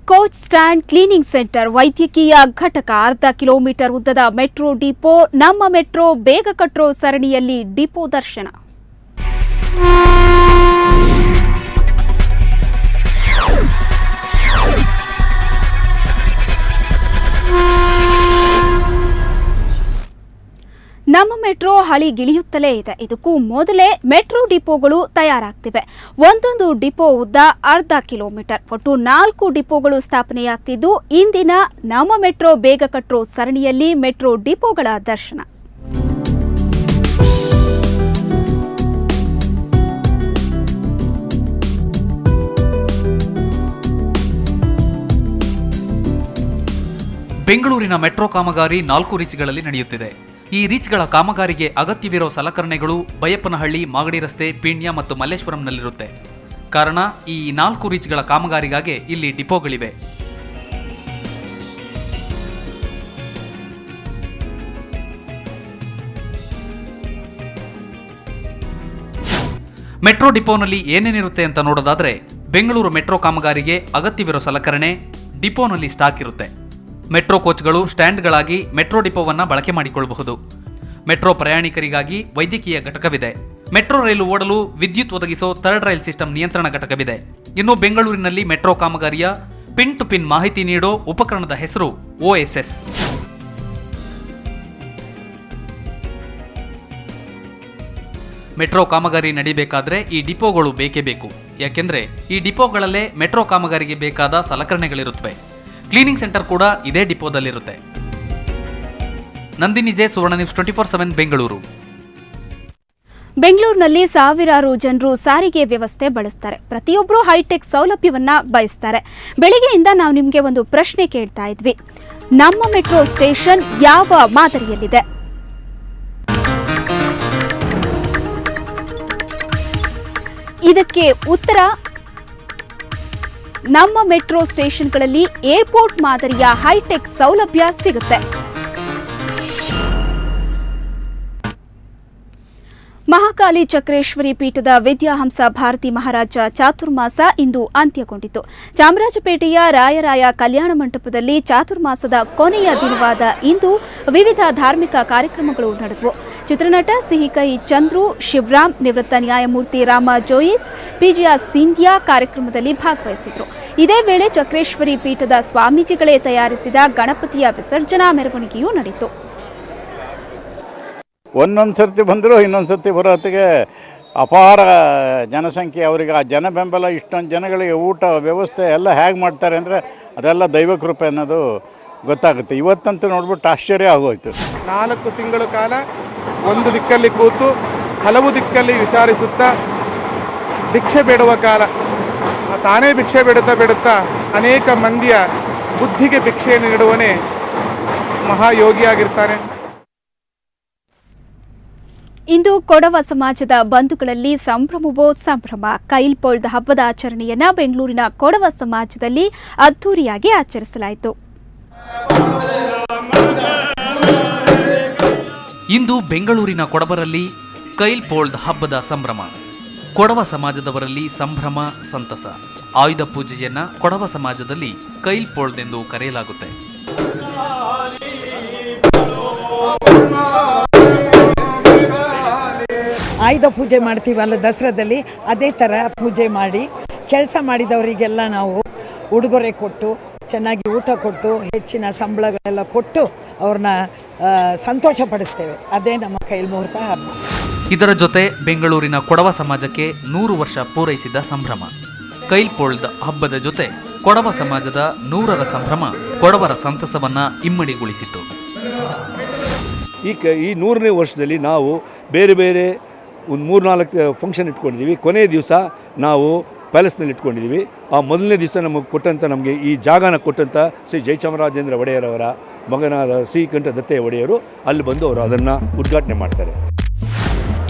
Coach stand cleaning centre ವೈದ್ಯಕೀಯ ಘಟಕ ಅರ್ಧ ಕಿಲೋಮೀಟರ್ ಉದ್ದದ ಮೆಟ್ರೋ ಡಿಪೋ ನಮ್ಮ ಮೆಟ್ರೋ ಬೇಗ ಕಟ್ರೋ ಸರಣಿಯಲ್ಲಿ ಡಿಪೋ ದರ್ಶನ. ನಮ್ಮ ಮೆಟ್ರೋ ಹಳಿಗಿಳಿಯುತ್ತಲೇ ಇದೆ. ಇದಕ್ಕೂ ಮೊದಲೇ ಮೆಟ್ರೋ ಡಿಪೋಗಳು ತಯಾರಾಗ್ತಿವೆ. ಒಂದೊಂದು ಡಿಪೋ ಉದ್ದ ಅರ್ಧ ಕಿಲೋಮೀಟರ್. ಒಟ್ಟು 4 ಡಿಪೋಗಳು ಸ್ಥಾಪನೆಯಾಗ್ತಿದ್ದು ಇಂದಿನ ನಮ್ಮ ಮೆಟ್ರೋ ಬೇಗ ಕಟ್ರೋ ಸರಣಿಯಲ್ಲಿ ಮೆಟ್ರೋ ಡಿಪೋಗಳ ದರ್ಶನ. ಬೆಂಗಳೂರಿನ ಮೆಟ್ರೋ ಕಾಮಗಾರಿ 4 ರೀಚ್ಗಳಲ್ಲಿ ನಡೆಯುತ್ತಿದೆ. ಈ ರೀಚ್ಗಳ ಕಾಮಗಾರಿಗೆ ಅಗತ್ಯವಿರೋ ಸಲಕರಣೆಗಳು ಬೈಯಪ್ಪನಹಳ್ಳಿ, ಮಾಗಡಿ ರಸ್ತೆ, ಪೀಣ್ಯ ಮತ್ತು ಮಲ್ಲೇಶ್ವರಂನಲ್ಲಿರುತ್ತೆ. ಕಾರಣ ಈ 4 ರೀಚ್ಗಳ ಕಾಮಗಾರಿಗಾಗಿ ಇಲ್ಲಿ ಡಿಪೋಗಳಿವೆ. ಮೆಟ್ರೋ ಡಿಪೋನಲ್ಲಿ ಏನೇನಿರುತ್ತೆ ಅಂತ ನೋಡೋದಾದ್ರೆ, ಬೆಂಗಳೂರು ಮೆಟ್ರೋ ಕಾಮಗಾರಿಗೆ ಅಗತ್ಯವಿರೋ ಸಲಕರಣೆ ಡಿಪೋನಲ್ಲಿ ಸ್ಟಾಕ್ ಇರುತ್ತೆ. ಮೆಟ್ರೋ ಕೋಚ್ಗಳು ಸ್ಟ್ಯಾಂಡ್ಗಳಾಗಿ ಮೆಟ್ರೋ ಡಿಪೋವನ್ನು ಬಳಕೆ ಮಾಡಿಕೊಳ್ಳಬಹುದು. ಮೆಟ್ರೋ ಪ್ರಯಾಣಿಕರಿಗಾಗಿ ವೈದ್ಯಕೀಯ ಘಟಕವಿದೆ. ಮೆಟ್ರೋ ರೈಲು ಓಡಲು ವಿದ್ಯುತ್ ಒದಗಿಸೋ ಥರ್ಡ್ ರೈಲ್ ಸಿಸ್ಟಮ್ ನಿಯಂತ್ರಣ ಘಟಕವಿದೆ. ಇನ್ನು ಬೆಂಗಳೂರಿನಲ್ಲಿ ಮೆಟ್ರೋ ಕಾಮಗಾರಿಯ ಪಿನ್ ಟು ಪಿನ್ ಮಾಹಿತಿ ನೀಡೋ ಉಪಕರಣದ ಹೆಸರು OSS. ಮೆಟ್ರೋ ಕಾಮಗಾರಿ ನಡೀಬೇಕಾದ್ರೆ ಈ ಡಿಪೋಗಳು ಬೇಕೇ ಬೇಕು. ಯಾಕೆಂದ್ರೆ ಈ ಡಿಪೋಗಳಲ್ಲೇ ಮೆಟ್ರೋ ಕಾಮಗಾರಿಗೆ ಬೇಕಾದ ಸಲಕರಣೆಗಳಿರುತ್ತವೆ. ಕ್ಲೀನಿಂಗ್ ಸೆಂಟರ್ ಕೂಡ ಇದೇ ಡಿಪೋದಲ್ಲಿರುತ್ತೆ. ನಂದಿನಿ ಜೆ, ಸುವರ್ಣ ನ್ಯೂಸ್ 24/7 ಬೆಂಗಳೂರು. ಬೆಂಗಳೂರಿನಲ್ಲಿ ಸಾವಿರಾರು ಜನರು ಸಾರಿಗೆ ವ್ಯವಸ್ಥೆ ಬಳಸ್ತಾರೆ. ಪ್ರತಿಯೊಬ್ಬರು ಹೈಟೆಕ್ ಸೌಲಭ್ಯವನ್ನ ಬಯಸ್ತಾರೆ. ಬೆಳಿಗ್ಗೆಯಿಂದ ನಾವು ನಿಮಗೆ ಒಂದು ಪ್ರಶ್ನೆ ಕೇಳ್ತಾ ಇದ್ವಿ, ನಮ್ಮ ಮೆಟ್ರೋ ಸ್ಟೇಷನ್ ಯಾವ ಮಾದರಿಯಲ್ಲಿದೆ? ಇದಕ್ಕೆ ಉತ್ತರ, ನಮ್ಮ ಮೆಟ್ರೋ ಸ್ಟೇಷನ್ಗಳಲ್ಲಿ ಏರ್ಪೋರ್ಟ್ ಮಾದರಿಯ ಹೈಟೆಕ್ ಸೌಲಭ್ಯ ಸಿಗುತ್ತೆ. ಮಹಾಕಾಲಿ ಚಕ್ರೇಶ್ವರಿ ಪೀಠದ ವಿದ್ಯಾಹಂಸ ಭಾರತಿ ಮಹಾರಾಜ ಚಾತುರ್ಮಾಸ ಇಂದು ಅಂತ್ಯಗೊಂಡಿತು. ಚಾಮರಾಜಪೇಟೆಯ ರಾಯರಾಯ ಕಲ್ಯಾಣ ಮಂಟಪದಲ್ಲಿ ಚಾತುರ್ಮಾಸದ ಕೊನೆಯ ದಿನವಾದ ಇಂದು ವಿವಿಧ ಧಾರ್ಮಿಕ ಕಾರ್ಯಕ್ರಮಗಳು ನಡೆದವು. ಚಿತ್ರನಟ ಸಿಹಿಕೈ ಚಂದ್ರು, ಶಿವರಾಮ್, ನಿವೃತ್ತ ನ್ಯಾಯಮೂರ್ತಿ ರಾಮ ಜೋಯಿಸ್, PGR ಸಿಂಧ್ಯಾ ಕಾರ್ಯಕ್ರಮದಲ್ಲಿ ಭಾಗವಹಿಸಿದರು. ಇದೇ ವೇಳೆ ಚಕ್ರೇಶ್ವರಿ ಪೀಠದ ಸ್ವಾಮೀಜಿಗಳೇ ತಯಾರಿಸಿದ ಗಣಪತಿಯ ವಿಸರ್ಜನಾ ಮೆರವಣಿಗೆಯೂ ನಡೆಯಿತು. ಒಂದೊಂದು ಸರ್ತಿ ಬಂದರೂ ಇನ್ನೊಂದು ಸರ್ತಿ ಬರೋ ಹೊತ್ತಿಗೆ ಅಪಾರ ಜನಸಂಖ್ಯೆ. ಅವರಿಗೆ ಆ ಜನ ಬೆಂಬಲ, ಇಷ್ಟೊಂದು ಜನಗಳಿಗೆ ಊಟ ವ್ಯವಸ್ಥೆ ಎಲ್ಲ ಹೇಗೆ ಮಾಡ್ತಾರೆ ಅಂದರೆ ಅದೆಲ್ಲ ದೈವ ಕೃಪೆ ಅನ್ನೋದು ಗೊತ್ತಾಗುತ್ತೆ. ಇವತ್ತಂತೂ ನೋಡ್ಬಿಟ್ಟು ಆಶ್ಚರ್ಯ ಆಗೋಯ್ತು. 4 ತಿಂಗಳ ಕಾಲ ಒಂದು ದಿಕ್ಕಲ್ಲಿ ಕೂತು ಹಲವು ದಿಕ್ಕಲ್ಲಿ ವಿಚಾರಿಸುತ್ತಾ ಭಿಕ್ಷೆ ಬೇಡುವ ಕಾಲ. ತಾನೇ ಭಿಕ್ಷೆ ಬೇಡುತ್ತಾ ಅನೇಕ ಮಂದಿಯ ಬುದ್ಧಿಗೆ ಭಿಕ್ಷೆಯನ್ನು ನೀಡುವನೇ ಮಹಾಯೋಗಿಯಾಗಿರ್ತಾನೆ. ಇಂದು ಕೊಡವ ಸಮಾಜದ ಬಂಧುಗಳಲ್ಲಿ ಸಂಭ್ರಮವೋ ಸಂಭ್ರಮ. ಕೈಲ್ಪೊಳ್ದ ಹಬ್ಬದ ಆಚರಣೆಯನ್ನ ಬೆಂಗಳೂರಿನ ಕೊಡವ ಸಮಾಜದಲ್ಲಿ ಅದ್ದೂರಿಯಾಗಿ ಆಚರಿಸಲಾಯಿತು. ಇಂದು ಬೆಂಗಳೂರಿನ ಕೊಡವರಲ್ಲಿ ಕೈಲ್ಪೊಳ್ದ ಹಬ್ಬದ ಸಂಭ್ರಮ. ಕೊಡವ ಸಮಾಜದವರಲ್ಲಿ ಸಂಭ್ರಮ, ಸಂತಸ. ಆಯುಧ ಪೂಜೆಯನ್ನ ಕೊಡವ ಸಮಾಜದಲ್ಲಿ ಕೈಲ್ಪೊಳ್ದೆಂದು ಕರೆಯಲಾಗುತ್ತೆ. ಆಯುಧ ಪೂಜೆ ಮಾಡ್ತೀವಲ್ಲ ದಸರಾದಲ್ಲಿ, ಅದೇ ಥರ ಪೂಜೆ ಮಾಡಿ ಕೆಲಸ ಮಾಡಿದವರಿಗೆಲ್ಲ ನಾವು ಉಡುಗೊರೆ ಕೊಟ್ಟು, ಚೆನ್ನಾಗಿ ಊಟ ಕೊಟ್ಟು, ಹೆಚ್ಚಿನ ಸಂಬಳಗಳೆಲ್ಲ ಕೊಟ್ಟು ಅವ್ರನ್ನ ಸಂತೋಷ ಪಡಿಸ್ತೇವೆ. ಅದೇ ನಮ್ಮ ಕೈಲ್ಮುಹೂರ್ತ ಹಬ್ಬ. ಇದರ ಜೊತೆ ಬೆಂಗಳೂರಿನ ಕೊಡವ ಸಮಾಜಕ್ಕೆ 100 ವರ್ಷ ಪೂರೈಸಿದ ಸಂಭ್ರಮ. ಕೈಲ್ಪೊಳ್ದ ಹಬ್ಬದ ಜೊತೆ ಕೊಡವ ಸಮಾಜದ 100ರ ಸಂಭ್ರಮ ಕೊಡವರ ಸಂತಸವನ್ನ ಇಮ್ಮಡಿಗೊಳಿಸಿತು. ಈ 100ನೇ ವರ್ಷದಲ್ಲಿ ನಾವು ಬೇರೆ ಬೇರೆ ಒಂದು 3-4 ಫಂಕ್ಷನ್ ಇಟ್ಕೊಂಡಿದ್ದೀವಿ. ಕೊನೆಯ ದಿವಸ ನಾವು ಪ್ಯಾಲೇಸ್ನಲ್ಲಿ ಇಟ್ಕೊಂಡಿದ್ದೀವಿ. ಆ ಮೊದಲನೇ ದಿವಸ ನಮಗೆ ಈ ಜಾಗನ ಕೊಟ್ಟಂಥ ಶ್ರೀ ಜಯಚಾಮರಾಜೇಂದ್ರ ಒಡೆಯರವರ ಮಗನಾದ ಶ್ರೀಕಂಠ ದತ್ತಯ್ಯ ಒಡೆಯರು ಅಲ್ಲಿ ಬಂದು ಅವರು ಅದನ್ನು ಉದ್ಘಾಟನೆ ಮಾಡ್ತಾರೆ.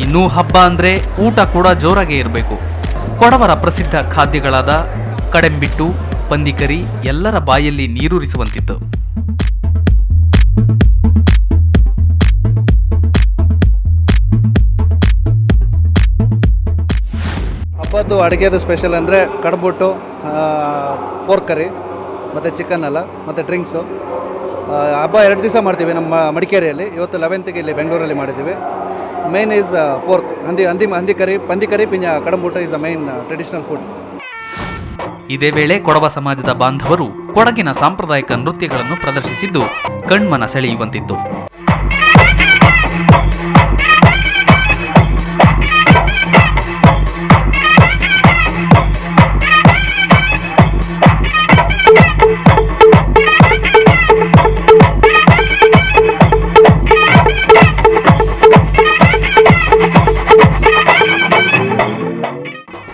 ಇನ್ನೂ ಹಬ್ಬ ಅಂದರೆ ಊಟ ಕೂಡ ಜೋರಾಗೇ ಇರಬೇಕು. ಕೊಡವರ ಪ್ರಸಿದ್ಧ ಖಾದ್ಯಗಳಾದ ಕಡೆಂಬಿಟ್ಟು, ಪಂದಿಕರಿ ಎಲ್ಲರ ಬಾಯಲ್ಲಿ ನೀರೂರಿಸುವಂತಿತ್ತು. ಹಬ್ಬದ್ದು ಅಡುಗೆದು ಸ್ಪೆಷಲ್ ಅಂದರೆ ಕಡುಬುಟ್ಟು, ಪೋರ್ಕ್ ಕರಿ ಮತ್ತು ಚಿಕನ್ ಎಲ್ಲ ಮತ್ತು ಡ್ರಿಂಕ್ಸು. ಹಬ್ಬ 2 ದಿವಸ ಮಾಡ್ತೀವಿ ನಮ್ಮ ಮಡಿಕೇರಿಯಲ್ಲಿ. ಇವತ್ತು 11th ಇಲ್ಲಿ ಬೆಂಗಳೂರಲ್ಲಿ ಮಾಡಿದ್ದೀವಿ. ಮೇನ್ ಈಸ್ ಪೋರ್ಕ್, ಹಂದಿ ಕರಿ, ಪಂದಿ ಕರಿ ಪಿಂಜ kadambuttu is the main traditional food. ಇದೇ ವೇಳೆ ಕೊಡವ ಸಮಾಜದ ಬಾಂಧವರು ಕೊಡಗಿನ ಸಾಂಪ್ರದಾಯಿಕ ನೃತ್ಯಗಳನ್ನು ಪ್ರದರ್ಶಿಸಿದ್ದು ಕಣ್ಮನ ಸೆಳೆಯುವಂತಿತ್ತು.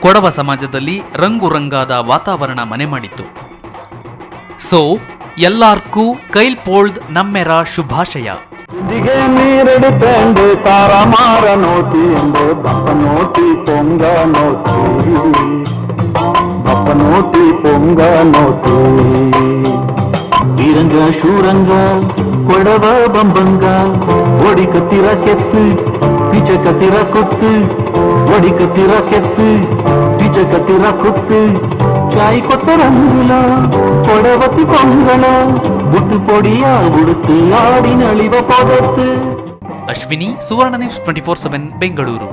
ಕೊಡವ ಸಮಾಜದಲ್ಲಿ ರಂಗು ರಂಗಾದ ವಾತಾವರಣ ಮನೆ ಮಾಡಿತ್ತು. ಸೊ ಎಲ್ಲಾರ್ಗೂ ಕೈಲ್ಪೋಳ್ದ್ ನಮ್ಮೆರ ಶುಭಾಶಯ. ನೀರಡು ಪೆಂಡು ತಾರ ಮಾರ ನೋಟಿ ಎಂಬ ಬಪ್ಪ ನೋಟಿ ಪೊಂಗ ನೋಟಿ, ಬಪ್ಪ ನೋಟಿ ಪೊಂಗ ನೋಟಿ. ವೀರಂಗ ಶೂರಂಗ ಕೊಡವ ಬಂಬಂಗ ಒಡಿ ಕತ್ತಿರ ಕೆತ್ತು ಪಿಚ ಕತ್ತಿರ ಕೊತ್ತು, ಒಡಿ ಕತ್ತಿರ ಕೆತ್ತು ಪಿಚ ಕತ್ತಿರ ಕೊತ್ತು. ಚಾಯ್ ಕೊಟ್ಟ ರಂಗುಲ ಕೊಡವತಿ ಪೊಂಗಲ ಬುಟ್ಟು ಪೊಡಿಯ ಉಡುತ್ತು ಆಡಿ ನಳಿವ ಪೊದತ್ತು. ಅಶ್ವಿನಿ, ಸುವರ್ಣ ನ್ಯೂಸ್ 24/7 ಬೆಂಗಳೂರು.